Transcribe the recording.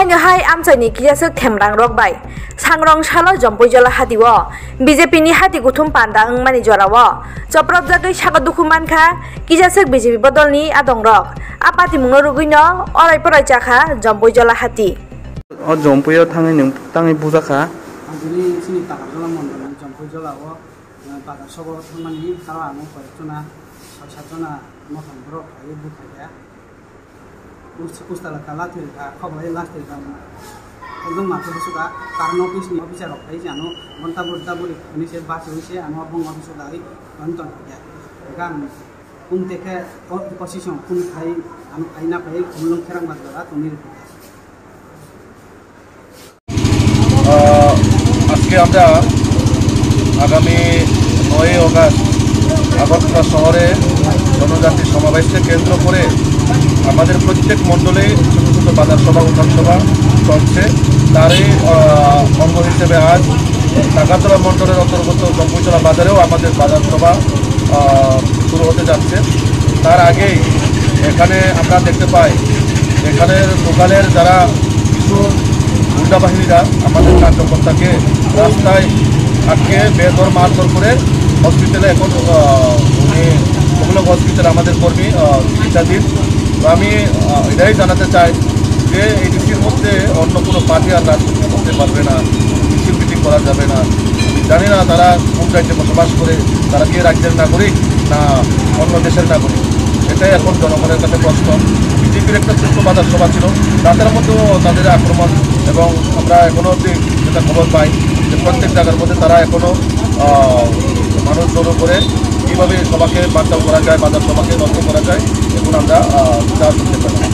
Hainohai amchaini kijasuk themrang rokbai sangrong salo jompoijola hatiwo BJP ni hati guthum panda wngmani jorawo choprop jagoi saga dukhu mankha kijasuk BJP bodolni adongrok apati mungno rugino orai porai chakha jompoijola hati o jompoio thangai nung tangai bujaka Andini sini takapjola mondol jompoijola o pada sobo thumani kala amo koyekjona satjona mothon borok ai buthaya Ustala kala thirka khobai last thirka ekdom mathai busuka karon office ni officer rok thai jano monta buri ni se bas hoise amo bong office dai anton ya gan teke position kun thai amo aina pai mulung kherang badara tuni আজকে আমরা আগামী 9 August Agartala শহরে জনজাতি সমাবেশকে কেন্দ্র করে আমাদের প্রত্যেক মণ্ডলে ছোট ছোট বাজার সভা উঠান সভা চলছে তারই অঙ্গ হিসেবে আজ টাকাতলা মণ্ডলের অন্তর্গত জম্পুইতলা বাজারেও আমাদের বাজার সভা শুরু হতে যাচ্ছে তার আগেই এখানে আমরা দেখতে পাই এখানের লোকালের যারা কিছু গুন্ডা বাহিনীরা আমাদের কার্যকর্তাকে রাস্তায় আটকে বেদর মারধর করে হসপিটালে এখন উনি ওগুলোক হসপিটালে আমাদের কর্মী চিকিৎসাধীন তো আমি এটাই জানাতে চাই যে এই ডিসির মধ্যে অন্য কোনো পার্টি আর রাজনীতি করতে পারবে না মিছিল মিটিং করা যাবে না জানি না তারা কোন রাজ্যে বসবাস করে তারা কি রাজ্যের নাগরিক না অন্য দেশের নাগরিক এটাই এখন জনগণের কাছে প্রশ্ন বিজেপির একটা ছোট্ট বাজার সভা ছিল তাদের মধ্যেও তাদের আক্রমণ এবং আমরা এখনও অবধি যেটা খবর পাই যে প্রত্যেক জায়গার মধ্যে তারা এখনও মানুষ জড়ো করে কীভাবে সবাকে বার্তা করা যায় বাজার সভাকে নষ্ট করা যায় এগুলো আমরা শুনতে পাই